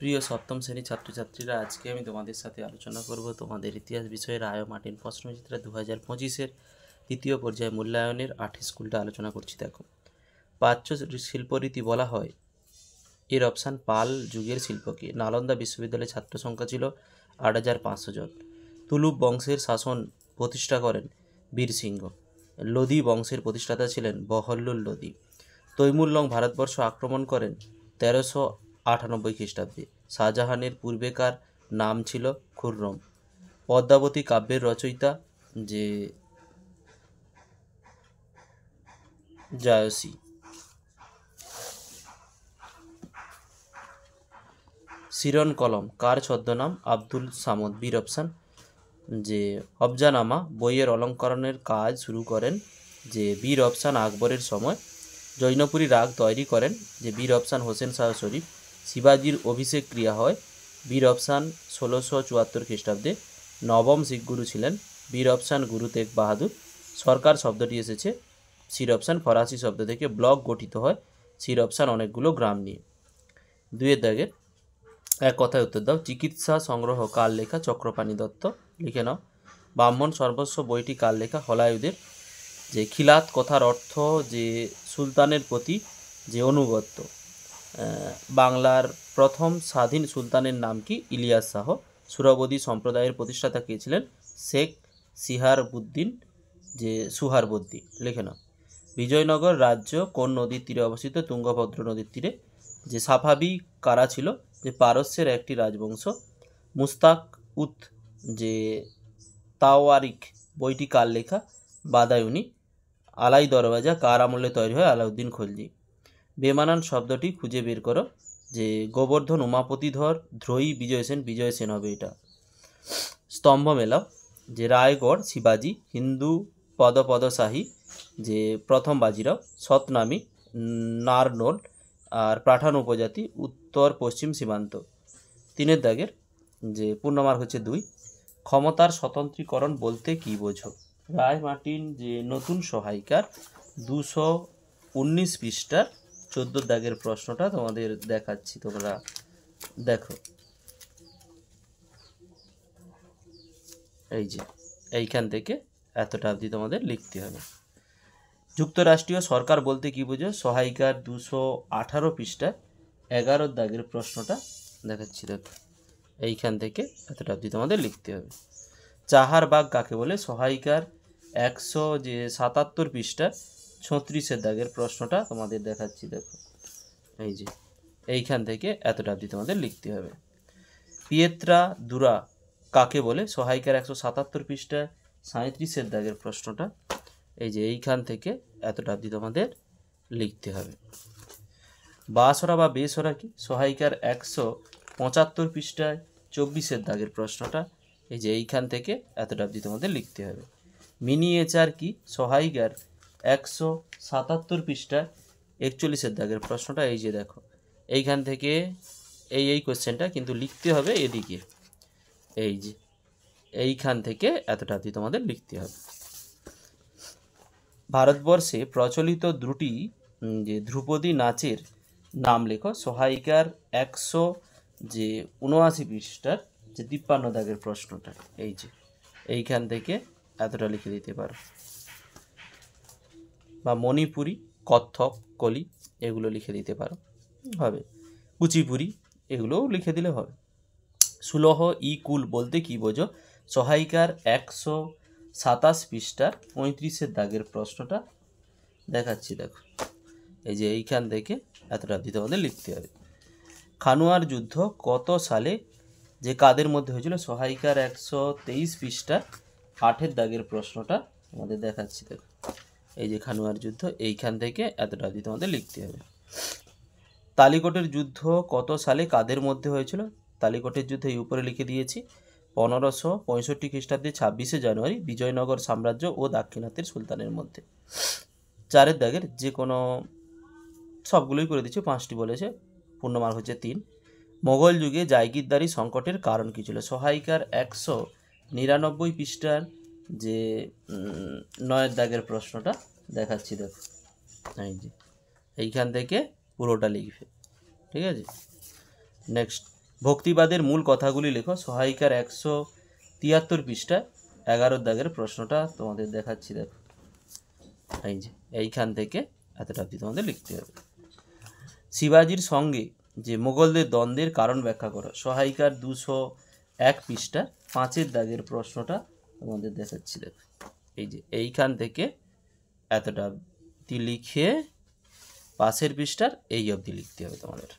প্রিয় সপ্তম শ্রেণীর ছাত্রছাত্রীরা, আজকে আমি তোমাদের সাথে আলোচনা করব তোমাদের ইতিহাস বিষয়ে রায় ও মার্টিন প্রশ্নবিচিত্রা 2025-এর দ্বিতীয় পর্যায়ে মূল্যায়নের 8 স্কুলটা আলোচনা করছি। দেখো, প্রাচ্য শিল্পরীতি বলা হয়। এর অপশান পাল যুগের শিল্পকে। নালন্দা বিশ্ববিদ্যালয়ের ছাত্র সংখ্যা ছিল 8,500 জন। তুলুপ বংশের শাসন প্রতিষ্ঠা করেন বীর সিংহ। লোদি বংশের প্রতিষ্ঠাতা ছিলেন বহল্লুল লোদি। তৈমুরলং ভারতবর্ষ আক্রমণ করেন 1398 খ্রিস্টাব্দে। শাহজাহানের পূর্বেকার নাম ছিল খুররম। পদ্মাবতী কাব্যের রচয়িতা যে জায়সী। সিরন কলম কার ছদ্মনাম? আব্দুল সামদ। বীর অপশান যে অবজানামা বইয়ের অলঙ্করণের কাজ শুরু করেন যে বীর অপশান আকবরের সময়। জৈনপুরী রাগ তৈরি করেন যে বীর অপশান হোসেন শাহ শরীফ। শিবাজির অভিষেক ক্রিয়া হয় বীর অপশান 1674 খ্রিস্টাব্দে। নবম শিখ গুরু ছিলেন বীর অপশান গুরু তেগ বাহাদুর। সরকার শব্দটি এসেছে সির অপশান ফরাসি শব্দ থেকে। ব্লক গঠিত হয় সির অপশান অনেকগুলো গ্রাম নিয়ে। দুয়ের দাগের এক কথায় উত্তর দাও। চিকিৎসা সংগ্রহ কার লেখা? চক্রপাণি দত্ত। লিখে নাও। ব্রাহ্মণ সর্বস্ব বইটি কার লেখা? হলায়ুদের। যে খিলাত কথার অর্থ যে সুলতানের প্রতি যে অনুগত্য। বাংলার প্রথম স্বাধীন সুলতানের নাম কি? ইলিয়াস শাহ। সুরবদী সম্প্রদায়ের প্রতিষ্ঠাতা কে ছিলেন? শেখ সিহারবুদ্দিন যে সুহারবর্দী। লিখে নাও। বিজয়নগর রাজ্য কোন নদীর তীরে অবস্থিত? তুঙ্গভদ্র নদীর তীরে। যে সাফাবি কারা ছিল? যে পারস্যের একটি রাজবংশ। মুস্তাক উত যে তাওয়ারিখ বইটি কার লেখা? বাদায়ুনি। আলাই দরওয়াজা কার আমলে তৈরি হয়? আলাউদ্দিন খলজি। বেমানান শব্দটি খুঁজে বের করো। যে গোবর্ধন উমাপতিধর ধ্রয়ী বিজয় সেন। বিজয় সেন হবে এটা। স্তম্ভ মেলাও। যে রায়গড় শিবাজি। হিন্দু পদপদশাহী যে প্রথম বাজিরাও। সতনামী নারনোল। আর পাঠান উপজাতি উত্তর পশ্চিম সীমান্ত। তিনের দাগের যে পূর্ণমার্ক হচ্ছে 2। ক্ষমতার স্বতন্ত্রীকরণ বলতে কি বোঝো? রায় মার্টিন যে নতুন সহায়িকার 219 পৃষ্ঠার 14 দাগের প্রশ্নটা তোমাদের দেখাচ্ছি, তোমরা দেখো। এই যে এইখান থেকে এতটা অবধি তোমাদের লিখতে হবে। যুক্তরাষ্ট্রীয় সরকার বলতে কি বোঝো? সহায়িকার 218 পৃষ্ঠা 11 দাগের প্রশ্নটা দেখাচ্ছি, দেখো। এইখান থেকে এতটা অবধি তোমাদের লিখতে হবে। চাহার বাগ কাকে বলে? সহায়িকার 177 পৃষ্ঠা 36 দাগের প্রশ্নটা তোমাদের দেখাচ্ছি, দেখো। এই যে এইখান থেকে এতটা অবধি তোমাদের লিখতে হবে। পিয়েত্রা দুরা কাকে বলে? সহায়িকার 177 পৃষ্ঠা 37 দাগের প্রশ্নটা। এই যে এইখান থেকে এতটা অবধি তোমাদের লিখতে হবে। বাসরা বা বেসরা কি? সহায়িকার 175 পৃষ্ঠায় 24 দাগের প্রশ্নটা। এই যে এইখান থেকে এতটা অবধি তোমাদের লিখতে হবে। মিনিয়েচার কি? সহায়িকার 177 পৃষ্ঠায় 41 দাগের প্রশ্নটা। এই যে দেখো এইখান থেকে এই কোশ্চেনটা কিন্তু লিখতে হবে এদিকে। এই যে এইখান থেকে এতটা অবধি তোমাদের লিখতে হবে। ভারতবর্ষে প্রচলিত দুটি যে ধ্রুপদী নাচের নাম লেখো। সহায়িকার 179 পৃষ্ঠার যে 53 দাগের প্রশ্নটা। এই যে এইখান থেকে এতটা লিখে দিতে পারো। বা মণিপুরি, কত্থক, কলি এগুলো লিখে দিতে পারো, হবে। কুচিপুরি এগুলোও লিখে দিলে হবে। সুলহ ই কুল বলতে কি বোঝো? সহায়িকার 127 পৃষ্ঠার 35 দাগের প্রশ্নটা দেখাচ্ছি, দেখো। এই যে এইখান থেকে এতটা অবধি তোমাদের লিখতে হবে। খানুয়ার যুদ্ধ কত সালে যে কাদের মধ্যে হয়েছিল? সহায়িকার 123 পৃষ্ঠা 8 দাগের প্রশ্নটা তোমাদের দেখাচ্ছি, দেখো। এই যে খানুয়ার যুদ্ধ, এইখান থেকে এতটা অবধি তোমাদের লিখতে হবে। তালিকোটের যুদ্ধ কত সালে কাদের মধ্যে হয়েছিল? তালিকোটের যুদ্ধ এই উপরে লিখে দিয়েছি। 1565 খ্রিস্টাব্দে 26 জানুয়ারি বিজয়নগর সাম্রাজ্য ও দাক্ষিণাত্যের সুলতানের মধ্যে। 4 দাগের যে কোনো সবগুলোই করে দিচ্ছি, 5টি বলেছে। পূর্ণমার্ক হচ্ছে 3। মোগল যুগে জায়গিরদারি সংকটের কারণ কী ছিল? সহায়িকার 199 পৃষ্ঠার যে 9 দাগের প্রশ্নটা দেখাচ্ছি, দেখো। এই যে এইখান থেকে পুরোটা লিখবে, ঠিক আছে। নেক্সট ভক্তিবাদের মূল কথাগুলি লেখো। সহায়িকার 173 পৃষ্ঠা 11 দাগের প্রশ্নটা তোমাদের দেখাচ্ছি, দেখো এই যে এইখান থেকে এতটা অবধি তোমাদের লিখতে হবে। শিবাজির সঙ্গে যে মোগলদের দ্বন্দ্বের কারণ ব্যাখ্যা করো। সহায়িকার 201 পৃষ্ঠা 5 দাগের প্রশ্নটা তোমাদের দেখাচ্ছি, দেখো এই যে এইখান থেকে এতটা অবধি লিখে পাশের পৃষ্ঠার এই অবধি লিখতে হবে তোমাদের।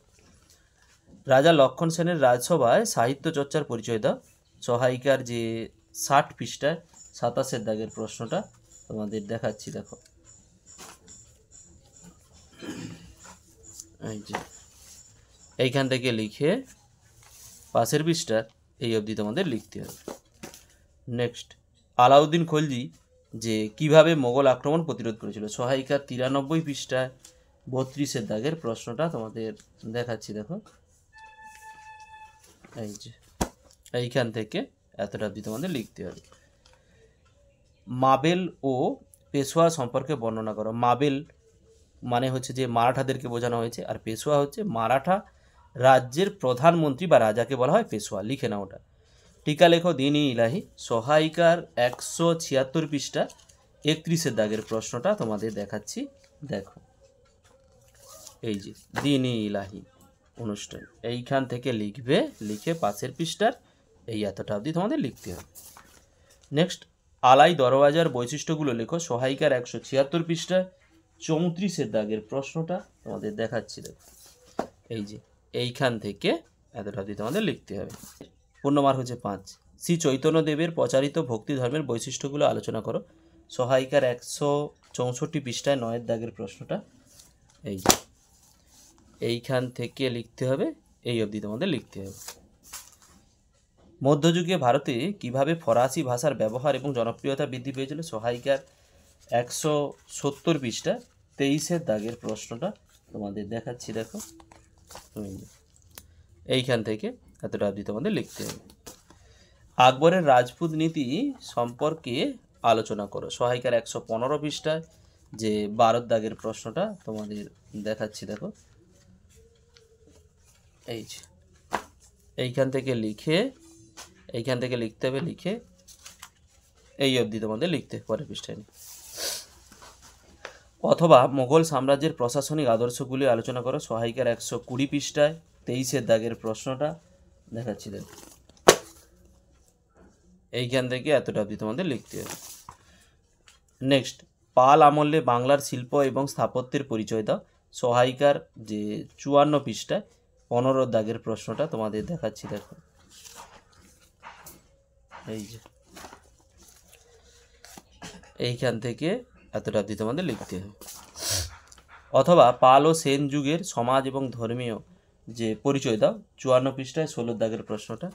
রাজা লক্ষণ সেনের রাজসভায় সাহিত্য চর্চার পরিচয় দাও। সহায়িকার যে 60 পৃষ্ঠায় 27 দাগের প্রশ্নটা তোমাদের দেখাচ্ছি, দেখো এই যে এইখান থেকে লিখে পাশের পৃষ্ঠার এই অবধি তোমাদের লিখতে হবে। নেক্সট, আলাউদ্দিন খলজি যে কিভাবে মোগল আক্রমণ প্রতিরোধ করেছিল। সহায়িকার 93 পৃষ্ঠায় 32 দাগের প্রশ্নটা তোমাদের দেখাচ্ছি, দেখো এই যে এইখান থেকে এতটা অবধি তোমাদের লিখতে হবে। মাবেল ও পেশোয়া সম্পর্কে বর্ণনা করো। মাবেল মানে হচ্ছে যে মারাঠাদেরকে বোঝানো হয়েছে, আর পেশোয়া হচ্ছে মারাঠা রাজ্যের প্রধানমন্ত্রী বা রাজাকে বলা হয় পেশোয়া। লিখে নাও ওটা। টিকা লেখো দিন-ই ইলাহি। সহায়িকার 176 পৃষ্ঠা 31 দাগের প্রশ্নটা তোমাদের দেখাচ্ছি, দেখো এই যে দিন-ই ইলাহি অনুষ্ঠান এইখান থেকে লিখবে, লিখে পাশের পৃষ্ঠার এই এতটা অবধি তোমাদের লিখতে হবে। নেক্সট, আলাই দরওয়াজার বৈশিষ্ট্যগুলো লেখো। সহায়িকার 176 পৃষ্ঠা 34 দাগের প্রশ্নটা তোমাদের দেখাচ্ছি, দেখো এই যে এইখান থেকে এতটা অবধি তোমাদের লিখতে হবে। পূর্ণমার হচ্ছে 5। শ্রী চৈতন্যদেবের প্রচারিত ভক্তি ধর্মের বৈশিষ্ট্যগুলো আলোচনা করো। সহায়িকার 164 পৃষ্ঠায় 9 দাগের প্রশ্নটা এই যে এইখান থেকে লিখতে হবে, এই অবধি তোমাদের লিখতে হবে। মধ্যযুগে ভারতে কিভাবে ফরাসি ভাষার ব্যবহার এবং জনপ্রিয়তা বৃদ্ধি পেয়েছিল। সহায়িকার 170 পৃষ্ঠা 23 দাগের প্রশ্নটা তোমাদের দেখাচ্ছি, দেখো এইখান থেকে এতটা অবধি তোমাদের লিখতে হবে। আকবরের রাজপুত নীতি সম্পর্কে আলোচনা করো। সহায়িকার 115 পৃষ্ঠায় যে 12 দাগের প্রশ্নটা তোমাদের দেখাচ্ছি, দেখো এই যে এইখান থেকে লিখে এইখান থেকে লিখতে হবে, লিখে এই অবধি তোমাদের লিখতে পরে পৃষ্ঠায়। অথবা মোগল সাম্রাজ্যের প্রশাসনিক আদর্শগুলি আলোচনা করো। সহায়িকার 120 পৃষ্ঠায় 23 দাগের প্রশ্নটা দেখাচ্ছি, দেখো এইখান থেকে এতটা অবধি তোমাদের লিখতে হবে। নেক্সট, পাল আমলে বাংলার শিল্প এবং স্থাপত্যের পরিচয় দাও। সহায়িকার যে 54 পৃষ্ঠায় 15 দাগের প্রশ্নটা তোমাদের দেখাচ্ছি, দেখো এই যে এইখান থেকে এতটা অবধি তোমাদের লিখতে হবে। অথবা পাল ও সেন যুগের সমাজ এবং ধর্মীয় যে পরিচয় দাও। 54 পৃষ্ঠায় 16 দাগের প্রশ্নটা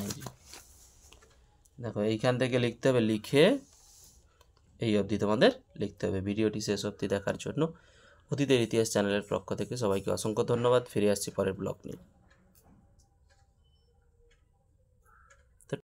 এই যে দেখো এইখান থেকে লিখতে হবে, লিখে এই অবধি তোমাদের লিখতে হবে। ভিডিওটি শেষ অবধি দেখার জন্য অতীতের ইতিহাস চ্যানেলের পক্ষ থেকে সবাইকে অসংখ্য ধন্যবাদ। ফিরে আসছি পরের ব্লগ নিয়ে।